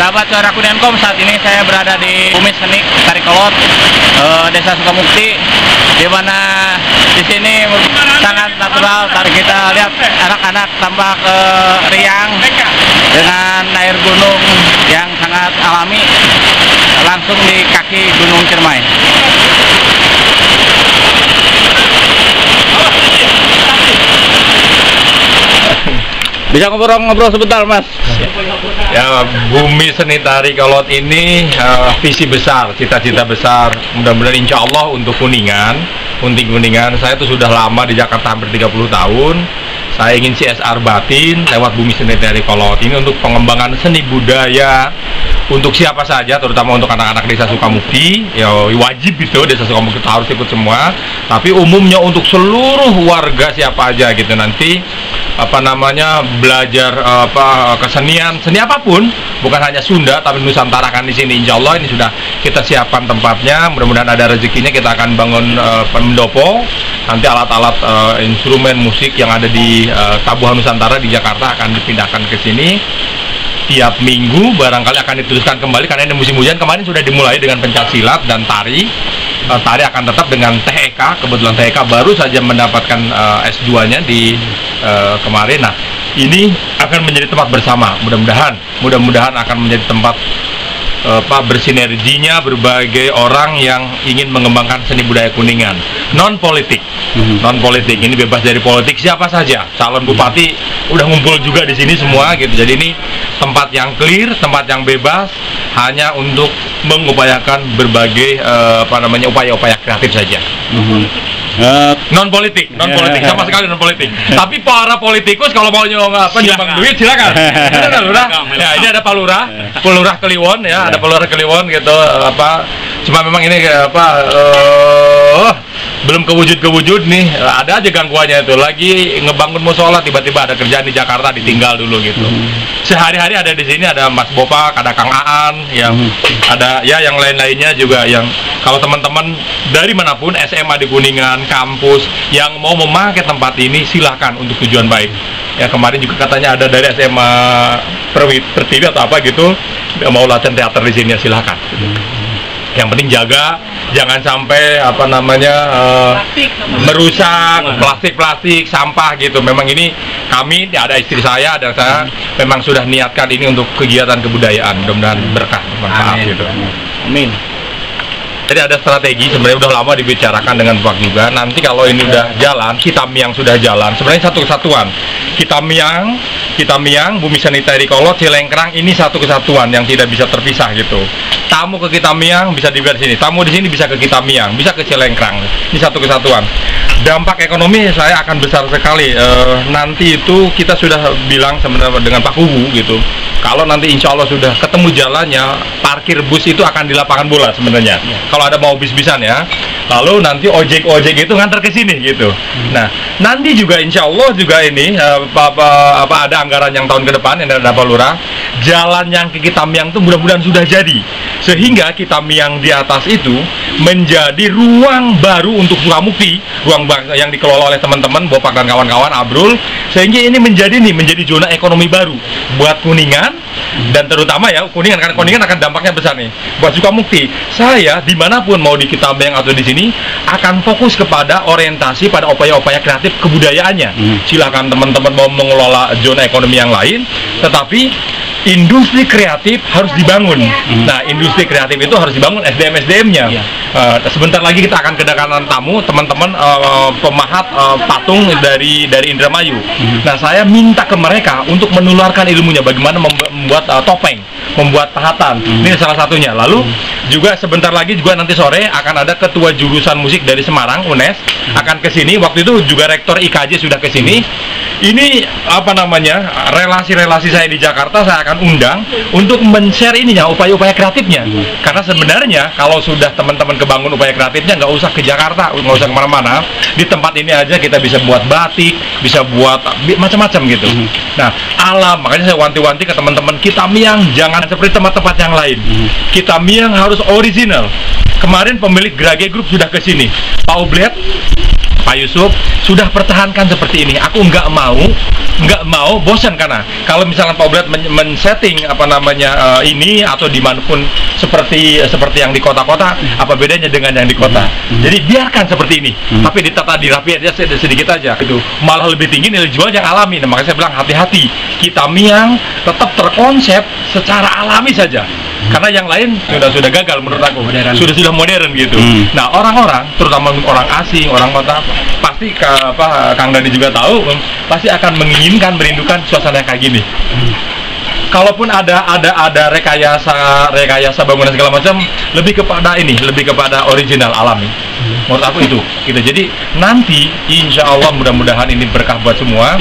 Sahabat Suara Kuningan.com, saat ini saya berada di Bumi Seni Tari Kolot, Desa Sukamukti, di mana di sini sangat natural. Tadi kita lihat anak-anak tampak riang dengan air gunung yang sangat alami, langsung di kaki Gunung Ciremai. Bisa ngobrol-ngobrol sebentar, Mas? Ya, Bumi Seni Tari Kolot ini visi besar, cita-cita besar. Mudah-mudahan insya Allah untuk Kuningan, saya tuh sudah lama di Jakarta, hampir 30 tahun. Saya ingin CSR batin lewat Bumi Seni Tari Kolot ini untuk pengembangan seni budaya untuk siapa saja, terutama untuk anak-anak Desa Sukamukti. Ya wajib itu, Desa Sukamukti harus ikut semua. Tapi umumnya untuk seluruh warga siapa aja gitu, nanti belajar kesenian, seni apapun, bukan hanya Sunda tapi Nusantara kan di sini. Insya Allah ini sudah kita siapkan tempatnya. Mudah-mudahan ada rezekinya, kita akan bangun pendopo. Nanti alat-alat instrumen musik yang ada di Tabuhan Nusantara di Jakarta akan dipindahkan ke sini. Tiap minggu barangkali akan diteruskan kembali karena ini musim hujan. Kemarin sudah dimulai dengan pencaksilat dan tari. Tari akan tetap dengan TEK. Kebetulan TEK baru saja mendapatkan S2-nya di kemarin. Nah, ini akan menjadi tempat bersama. Mudah-mudahan akan menjadi tempat bersinerginya berbagai orang yang ingin mengembangkan seni budaya Kuningan. Non politik, ini bebas dari politik, siapa saja calon bupati udah ngumpul juga di sini semua gitu. Jadi ini tempat yang clear, tempat yang bebas, hanya untuk mengupayakan berbagai upaya-upaya kreatif saja. Non politik, sama sekali non politik. Tapi para politikus kalau mau nyumbang duit silakan. Ada lurah. Ya, ini ada Pak Lurah Kliwon ya, ada Pak Lurah Kliwon gitu. Cuma memang ini belum kewujud nih. Ada aja gangguannya itu. Lagi ngebangun musola, tiba-tiba ada kerjaan di Jakarta, ditinggal dulu gitu. Sehari-hari ada di sini, ada Mas Bopak, ada Kang Aan, yang ada ya yang lain-lainnya juga, yang kalau teman-teman dari manapun SMA di Kuningan, kampus yang mau memakai tempat ini silahkan untuk tujuan baik. Ya kemarin juga katanya ada dari SMA Pertiwi atau apa gitu mau latihan teater di sini, ya silahkan. Yang penting jaga, jangan sampai merusak plastik, sampah gitu. Memang ini kami, ada istri saya, ada saya, memang sudah niatkan ini untuk kegiatan kebudayaan. Mudah-mudahan berkah, bermanfaat gitu. Amin. Jadi ada strategi, sebenarnya udah lama dibicarakan dengan Pak juga. Nanti kalau ini udah jalan, Kitamiang sudah jalan, sebenarnya satu kesatuan. Kitamiang, Bumi Seni Tari Kolot, Cilengkrang, ini satu kesatuan yang tidak bisa terpisah gitu. Tamu ke Kitamiang bisa di sini, tamu di sini bisa ke Kitamiang, bisa ke Cilengkrang. Ini satu kesatuan. Dampak ekonomi saya akan besar sekali. Nanti itu kita sudah bilang sebenarnya dengan Pak Kubu gitu. Kalau nanti insya Allah sudah ketemu jalannya, parkir bus itu akan di lapangan bola sebenarnya. Kalau ada mau bis-bisan ya. Lalu nanti ojek itu ngantar ke sini gitu. Nah, nanti juga insya Allah juga ini ada anggaran yang tahun ke depan yang ada Pak Lurah, jalan yang ke Kitamiang itu mudah-mudahan sudah jadi. Sehingga Kitamiang di atas itu menjadi ruang baru untuk Sukamukti, ruang yang dikelola oleh teman-teman Bopak dan kawan-kawan Abrul, sehingga ini menjadi zona ekonomi baru buat Kuningan, dan terutama ya Kuningan, karena Kuningan akan dampaknya besar nih buat Sukamukti. Saya dimanapun mau di Kitamiang atau di sini akan fokus kepada orientasi pada upaya-upaya kreatif kebudayaannya. Silakan teman-teman mau mengelola zona ekonomi yang lain, tetapi industri kreatif harus dibangun. Nah, industri kreatif itu harus dibangun SDM-nya. Sebentar lagi kita akan kedatangan tamu, teman-teman pemahat patung dari Indramayu. Nah, saya minta ke mereka untuk menularkan ilmunya, bagaimana membuat topeng, membuat pahatan. Ini salah satunya. Lalu juga sebentar lagi juga nanti sore akan ada ketua jurusan musik dari Semarang, UNES, akan ke sini. Waktu itu juga rektor IKJ sudah ke sini. Ini relasi-relasi saya di Jakarta saya akan undang untuk men-share ininya, upaya-upaya kreatifnya. Karena sebenarnya kalau sudah teman-teman kebangun upaya kreatifnya, nggak usah ke Jakarta, nggak usah kemana-mana. Di tempat ini aja kita bisa buat batik, bisa buat macam-macam gitu. Nah, alam, makanya saya wanti-wanti ke teman-teman Kitamiang, jangan seperti tempat-tempat yang lain. Kitamiang harus original. Kemarin pemilik Grage Group sudah ke sini, Pak Oblet, Pak Yusuf sudah pertahankan seperti ini. Aku nggak mau bosan, karena kalau misalnya Pak Ubed men-setting apa namanya ini atau dimanapun seperti yang di kota-kota, apa bedanya dengan yang di kota? Jadi biarkan seperti ini, tapi ditata dirapi aja sedikit aja. Itu malah lebih tinggi nilai jual yang alami. Nah, makanya saya bilang hati-hati. Kita Miang tetap terkonsep secara alami saja. Karena yang lain sudah gagal menurut aku, sudah modern gitu. Nah, orang-orang, terutama orang asing, orang kota, pasti Kang Dani juga tahu, pasti akan menginginkan, merindukan suasana kayak gini. Kalaupun ada rekayasa bangunan segala macam, lebih kepada original alami. Menurut aku itu gitu. Jadi nanti insya Allah mudah-mudahan ini berkah buat semua.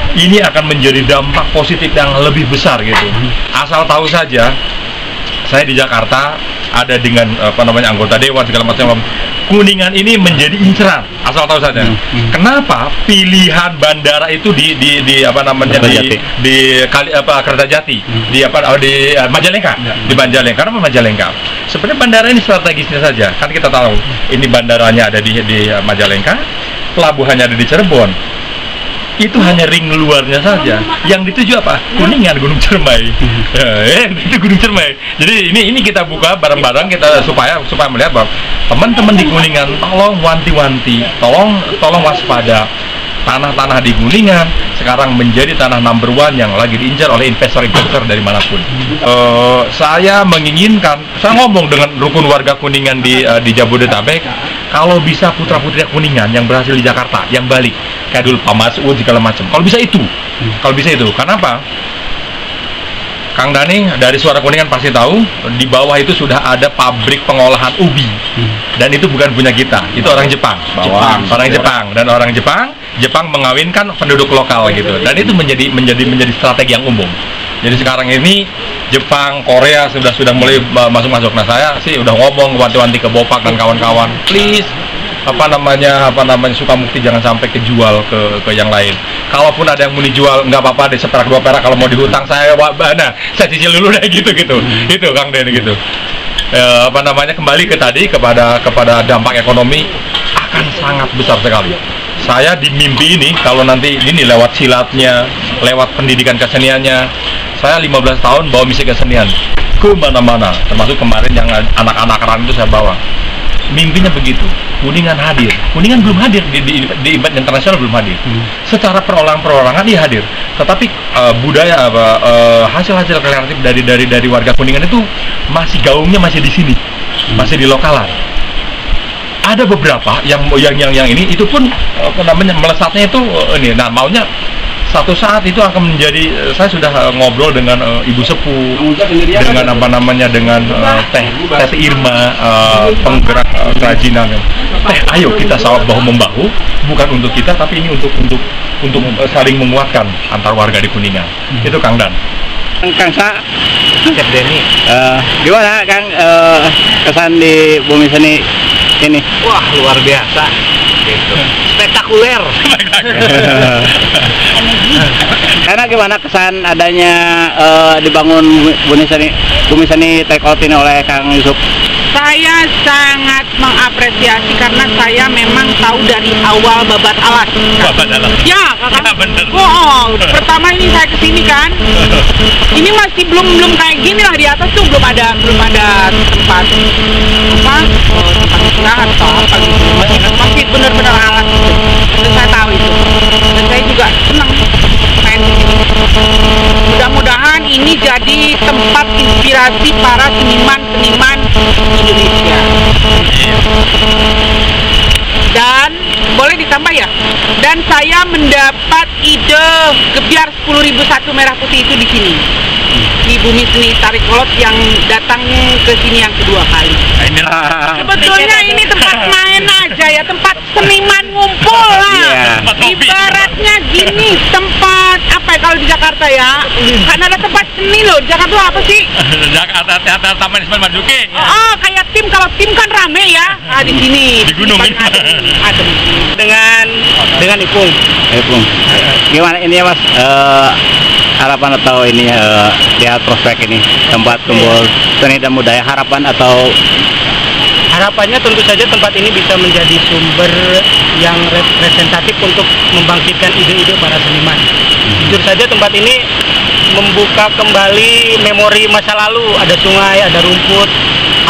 Ini akan menjadi dampak positif yang lebih besar gitu. Asal tahu saja, saya di Jakarta ada dengan anggota dewan segala macam. Kuningan ini menjadi inceran, asal tahu saja. Kenapa pilihan bandara itu di Kertajati, di Majalengka, di Majalengka. Karena Majalengka sebenarnya bandara ini strategisnya saja, kan kita tahu ini bandaranya ada di Majalengka, pelabuhannya ada di Cirebon. Itu hanya ring luarnya saja. Yang dituju apa? Kuningan, Gunung Cermai. Itu Gunung Cermai. Jadi ini kita buka bareng-bareng kita supaya melihat bahwa teman-teman di Kuningan tolong wanti-wanti, tolong waspada. Tanah-tanah di Kuningan sekarang menjadi tanah number one yang lagi diincar oleh investor-investor dari manapun. Saya menginginkan, saya ngomong dengan rukun warga Kuningan di Jabodetabek, kalau bisa putra-putri Kuningan yang berhasil di Jakarta, yang balik kayak dulu Pak Masud segala macam. Kalau bisa itu, kenapa? Kang Dani dari Suara Kuningan pasti tahu, di bawah itu sudah ada pabrik pengolahan ubi, dan itu bukan punya kita, itu orang Jepang. Orang Jepang mengawinkan penduduk lokal gitu, dan itu menjadi strategi yang umum. Jadi sekarang ini Jepang, Korea sudah mulai masuk. Nah, saya sih udah ngomong wanti-wanti ke Bopak dan kawan-kawan, please Sukamukti jangan sampai kejual ke yang lain. Kalaupun ada yang mau dijual nggak apa-apa, di seperak 2 perak. Kalau mau dihutang saya cicil dulu deh gitu. Itu Kang Den gitu. Kembali ke tadi kepada dampak ekonomi akan sangat besar sekali. Saya di mimpi ini, kalau nanti ini lewat silatnya, lewat pendidikan keseniannya, saya 15 tahun bawa misi kesenian ke mana-mana, termasuk kemarin yang anak-anak ran itu saya bawa. Mimpinya begitu, Kuningan hadir. Kuningan belum hadir di event internasional, belum hadir. Secara perorangan dia hadir, tetapi budaya hasil-hasil kreatif dari warga Kuningan itu masih gaungnya masih di sini, masih di lokalan. Ada beberapa yang ini itu pun melesatnya itu ini. Nah, maunya satu saat itu akan menjadi, saya sudah ngobrol dengan Ibu Sepuh, dengan dengan Teh Irma, penggerak kerajinan. Ayo kita sawat bahu membahu, bukan untuk kita tapi ini untuk saling menguatkan antar warga di Kuningan. Itu Kang Dan. Kang Sa, Chef Denny, gimana Kang kesan di Bumi Seni ini? Wah, luar biasa. Gitu. Spektakuler. Karena gimana kesan adanya dibangun Bumi Seni Take Out ini oleh Kang Yusuf? Saya sangat mengapresiasi karena saya memang tahu dari awal babat alas. Ya, kakak. Pertama ini saya kesini kan. Ini masih belum kayak gini lah, di atas tuh belum ada tempat istirahat atau apa gitu. Masih benar-benar alas. Dan saya tahu itu. Dan saya juga senang main di sini. Mudah-mudahan ini jadi tempat inspirasi para seniman Indonesia. Dan boleh ditambah ya. Dan saya mendapat ide gebiar 10.000 satu merah putih itu di sini. Di Bumi Seni Tarik Kolot yang datang ke sini yang kedua kali. Sebetulnya ini tempat main aja ya, tempat seniman ngumpul lah. Ibaratnya gini, tempat apa ya kalau di Jakarta ya? Kan ada tempat seni loh. Di Jakarta apa sih? Jakarta Teater Taman Ismail Marzuki. Oh, kayak tim, kalau tim kan rame ya. Di sini. Di gunung ini. Ada di sini. Dengan Ipung. Gimana ini ya Mas? Harapan atau ini lihat prospek ini tempat kumpul seni dan budaya, harapan atau harapannya tentu saja tempat ini bisa menjadi sumber yang representatif untuk membangkitkan ide-ide para seniman. Jujur saja tempat ini membuka kembali memori masa lalu. Ada sungai, ada rumput,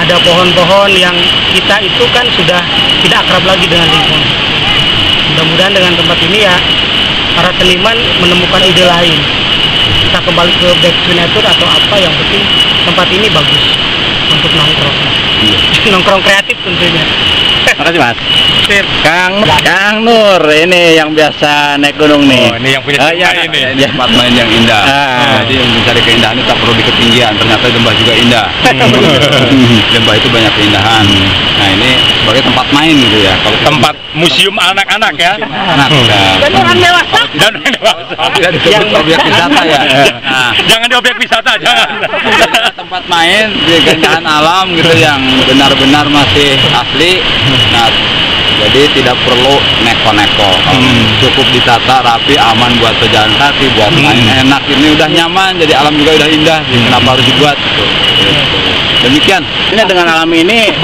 ada pohon-pohon yang kita itu kan sudah tidak akrab lagi dengan lingkungan. Mudah-mudahan dengan tempat ini ya para seniman menemukan ide lain. Kita kembali ke back to nature atau apa, yang penting tempat ini bagus untuk nongkrong. Nongkrong kreatif tentunya. Makasih Mas. Sip. Kang Nur ini yang biasa naik gunung nih. Oh, ini yang punya iya, cerita ini. iya. Tempat main yang indah. Jadi mencari keindahan itu tak perlu di ketinggian. Ternyata lembah juga indah. Lembah itu banyak keindahan. Nah ini sebagai tempat main gitu ya. Kalau Tempat museum anak-anak ya. anak Dan orang dewasa. Dan dewasa. tidak disebut objek wisata ya. Nah, Jangan di objek wisata, jangan. tempat main di keindahan alam gitu yang benar-benar masih asli. Nah, jadi tidak perlu neko-neko. Cukup ditata rapi, aman buat pejalan kaki, buat main enak. Ini udah nyaman, jadi alam juga udah indah. Kenapa harus dibuat? Gitu. Demikian. Ini dengan alam ini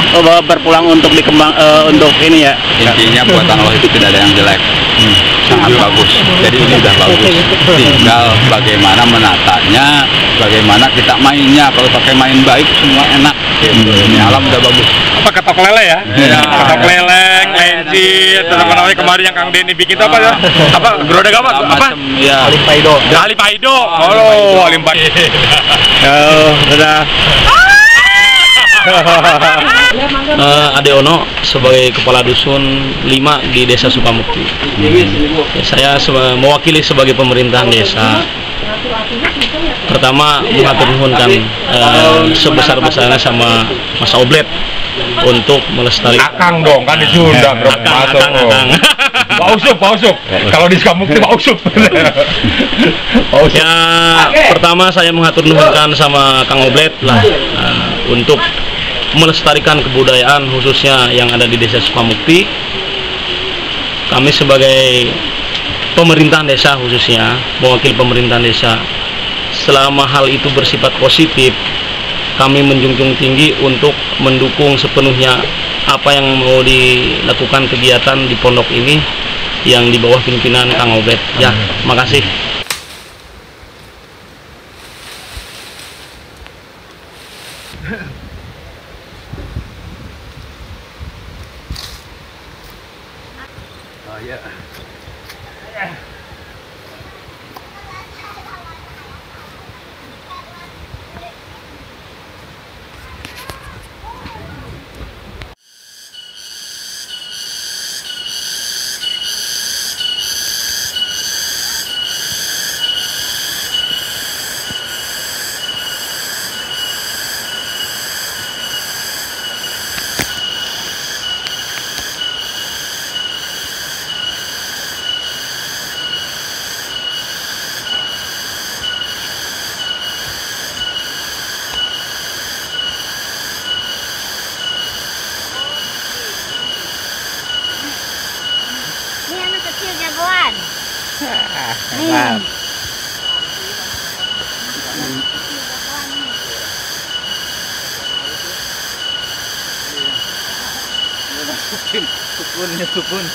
berpulang untuk untuk ini ya. Intinya buatan Allah itu tidak ada yang jelek. Sangat bagus. Jadi ini udah bagus. Tinggal bagaimana menatanya, bagaimana kita mainnya. Kalau pakai main baik semua enak. Gitu. Ini alam udah bagus. Apa ketok lele ya? Iya. Ketok leleng, lenci, terus apa namanya kemarin yang Kang Denny bikin itu apa ya? Apa? Gerodek apa? Apa? Macam ya. Paido. Ali Paido. Oh, Ali Paido. Sudah. Ade Ono sebagai kepala dusun 5 di Desa Sukamukti. Saya mewakili sebagai pemerintahan desa. Pertama mengatur nuhunkan sebesar-besarnya sama Mas Oblet untuk melestarikan. Akang dong, kan di Sunda bro. Masuk. Akang. Pak Usup. Kalau di Sukamukti Pak Usup. Ya, pertama saya mengatur nuhunkan sama Kang Oblet lah untuk melestarikan kebudayaan khususnya yang ada di Desa Sukamukti. Kami sebagai pemerintahan desa khususnya mewakili pemerintahan desa, selama hal itu bersifat positif, kami menjunjung tinggi untuk mendukung sepenuhnya apa yang mau dilakukan kegiatan di pondok ini yang di bawah pimpinan Kang Oblet. Ya, makasih. Ini anak kecil jagoan. Mantap. Sukun.